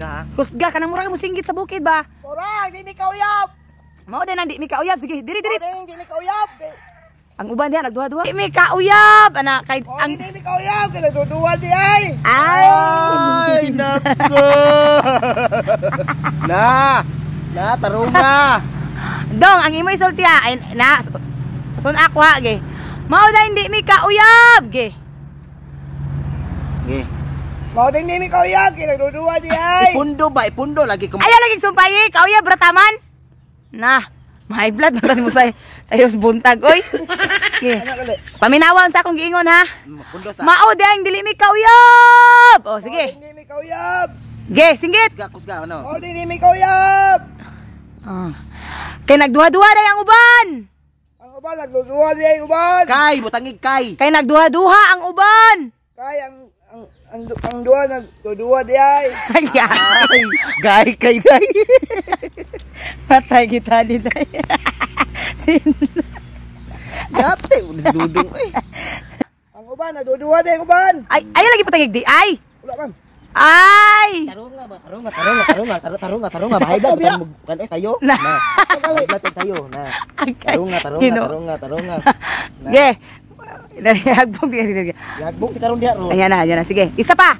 kusga. Kusga ka nang murag mo singgit sa bukid ba? Murag, di mi kauyab. Mao din ang di mi kauyab. Sige, diri. Di mi kauyab. Ang uban diha nagduha-duha. Di mi kauyab ana kay Ang ang di mi kauyab, kaya nagduduwa di ay. Ay, nako. Na, tarunga. Dong ang imo isultiya ay na sun akwa ge. Mao din di mi kauyab ge. Ge. Mao din di mi kauyab, kaya nagduduwa di ay. Ipundo lagi ko. Ayaw lagi sumpayi, kauyab brataman. Nah, may blood ba mo sa sayos buntag oy. Ge. Paminawan sa akong giingon ha. Pundo sa. Mao din dili mi kauyab. Oh sige. Mao din di mi kauyab. Ge, singgit. Kusga ano? Mao din di mi kauyab. Kay nagduha-duha day ang uban. Ang uban nagduduwa di ay uban. Kay, butangig kay. Kay nagduha-duha ang uban. Kay ang duwa nagduduwa di ay. Ay, kay day. Patay kita ni day. Dati, dudong eh. Ang uban nagduduwa di ay uban. Ay, ayo lagi patagig di. Ay. Wala man. Ay. Tarunga. Bahay ba kan tayo? Na. Bahay ba tayo? Na. Tarunga. Ge. Dari hagbog di. Yagbong kita ron diha ro. Ayan na. Sige. Isa pa.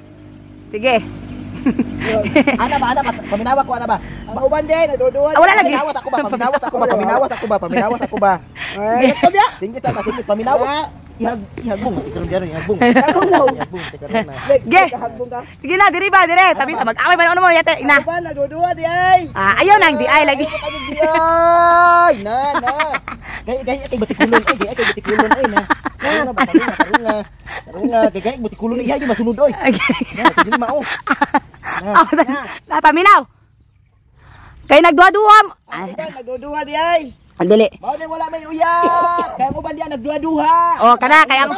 Sige. Ana ba? Paminawa ko ana ba? Ang uban di nagduduwa. Wala lagi. Paminawas ako ba? Ay, ito dia. Tingit paminawa. Ihagbong, ikaw diyan ihagbong. Ihagbong, tekaron na. Ge. Hagbong ka. Sige na, diri ba, dire. Tabi mag-away ba ano mo yate ina. Ang uban nagduduwa di ay. Ayaw nang di ay lagi. Ay, na. Gaya batikulon ay na. Tarunga, gaya batikulon iya di masunod oy. Na, dili mao. Na paminaw. Kay nagduha-duha. Ang uban nagduduwa di ay. Andali. Mao din wala may uyab. Kaya mo ba diyan nagduha-duha? Oh, kana kay ang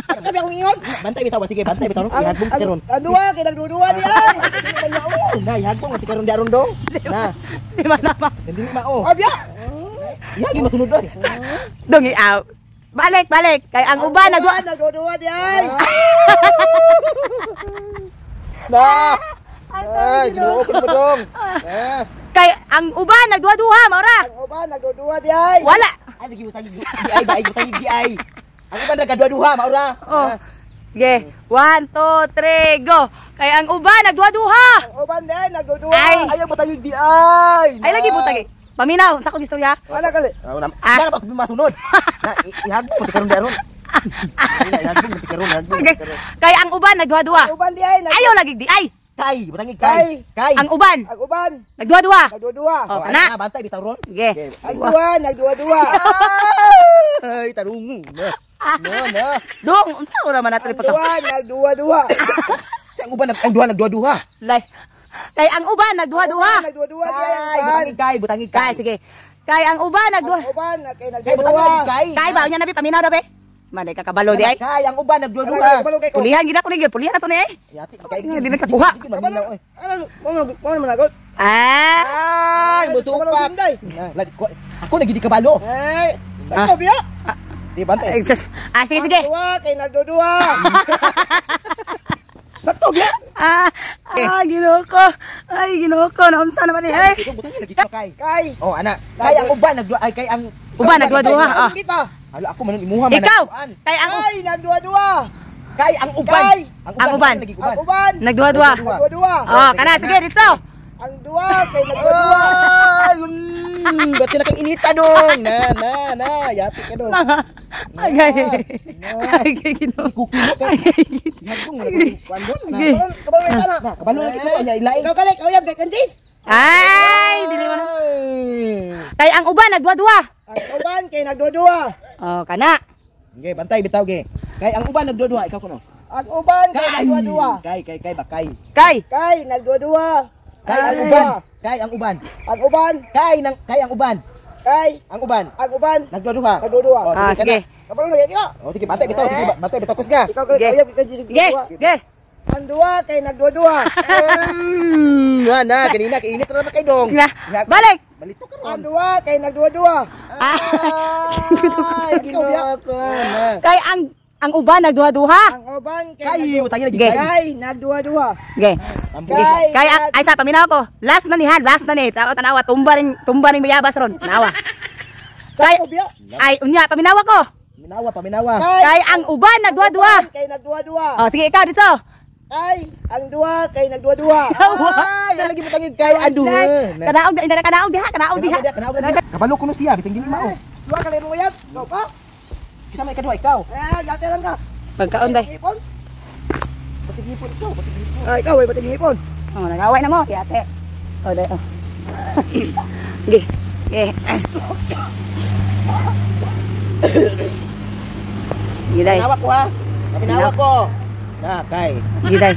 Kabi akong ingon. Bantay bitaw, sige, bantay bitaw. Ihagbong tikaron. Ang duwa kay nagduduwa di ay. Na, ihagbong tikaron di aron dong. Na, di man na. dili mao. Abya. Iyagi masunod oy. Dongi aw. Balik. Kay ang uban nagduduwa di ay. Na. Ay, ginuo ko mo dong. Kay ang uban nagduha-duha maura. Ang uban nagduduwa di ay. Wala. Ay, gibutagi di ay. Ang iba nagkaduha-duha, maura. Oh. Ge. 1 2 3 go. Kay ang uban nagduha-duha. Ang uban din nagduduwa. Ay. Ayaw butagi di ay. Ay lagi butagi. Paminaw sa kong istorya. Ana kali. Mana ba masunod? Na, ihagbong tikaron di aron. Ihagbong tikaron. Kay ang uban nagduha-duha. Ang uban di ay. Ayaw lagi di ay. Kay, butangig kay. Ang uban Ang uban nagduha-duha. nagduduwa. Oh, kana. Bantay bitaw ron. Ge. Ang duwa nagduwa-duwa. Ay, tarungo. Na. Dong, unsa ora man natin Ang pagka. duwa nagduwa-duwa. Sa ang uban nagduha-duha. Lay. Kay ang uban nagduha-duha. Nagduwa di Ay, ay. Ang uban. butangig Kay kay. sige. Kay ang uban nagduha. Ang uban kay Kay butangig nagduwa. kay. Kay ba unya nabi paminaw daw be? Manay ka kabalo di ay. Kay ang uban nagduha-duha. Kabalo kay ko. Pulihan gid ako ni pulihan ato ni ay. Yati kay Di na kakuha. Kabalo. Ano mo managot? Ah. Ay, musupak. Kabalo dinday. Ako nagidi kabalo. Ay. Ako biya. Di bantay. Sige sige. Ang duwa kay nagduduwa. Sakto biya. Ginoo ko. Ay, ginoo ko. Naunsa naman ni ay. Ito butangig lagi kay. Kay. Oh, ana. Kay ang uban nagduha ay kay ang Uban nagduha-duha. Ah. Kita. Hala ako man imuha man. Ikaw. Kay ang Kay nagduwa-duwa. Kay ang uban. Kay. Ang uban. Lagi Ang uban nagduha-duha. nagduwa-duwa. Oh, kana sige dito. Ang duwa kay nagduwa-duwa. Ba't na kang inita dong? Na, yati ka dong. Agay. Agay ginoo. Kukulo ka. Yagong, kuandon. Kabalo may tana. Kabalo lagi ko niya ilaing. Ikaw kali kay kay kantis. Ay, dili man. Kay ang uban nagduha-duha. Ang uban kay nagduwa-duwa. Oh, kana. Okay, bantay bitaw ge. Kay ang uban nagduduha ikaw kuno. Ang uban kay nagduwa-duwa. Kay ba kay. Kay. Kay nagduwa-duwa. Kay ang uban. Kay ang uban. Ang uban Kay ang uban. kay Ang uban. ang uban Nagduduha. nagduwa. Oh, Ah, sige. Kabalo lagi kita. Oh, sige bantay bitaw, sige bantay bitaw kusga. Ikaw kay Ge. kay kantis. Ge, ge. Ang duwa kay nagduwa-duwa. Na, kanina kay init ra kay dong. Na, balik. Balito ka Ang ron. duwa kay nagduwa-duwa. Ay, ginoo ko na. Kay ang ang uban nagduha-duha. Ang uban Kayo, tangi lagi Ge. kay. kay nagduwa-duwa. Okay. Tambo. Kaya ay sa paminaw ko. Last na ni ha, last na ni. Tanawa tumba ning bayabas ron. Tanawa. Kay Sa obya. ay unya paminawa ko. Paminawa. Kay ang uban nagduha-duha. Kay nagduwa-duwa. Oh, sige ikaw dito. Kay ang duwa kay nagduwa-duwa. Ay, lagi mo tangi kay ando. Kanaog diha. Kabalo kuno siya bising dili mao. Duwa ka mo yan. Go ka. Kisa may kadua ikaw. Gati lang ka. Pagkaon day. Ipon. Patigipon ikaw, patigipon. Ay, ikaw ay bating ipon. Oh, nagaway na mo, yate. Oh, day. Oh. Ge. Ge. Giday. Paminawa ko ha. Paminawa ko. Na kay. Giday.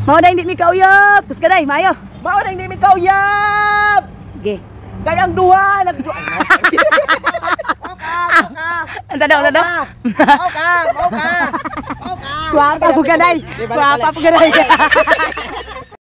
Mo day hindi mi kauyab. Kus ka day, mayo. Mao na hindi mi kauyab. Ge. Kay ang duha nagduwa. Anda daw. Mau ka. Kuwapa po ka day. Kuwapa po ka day.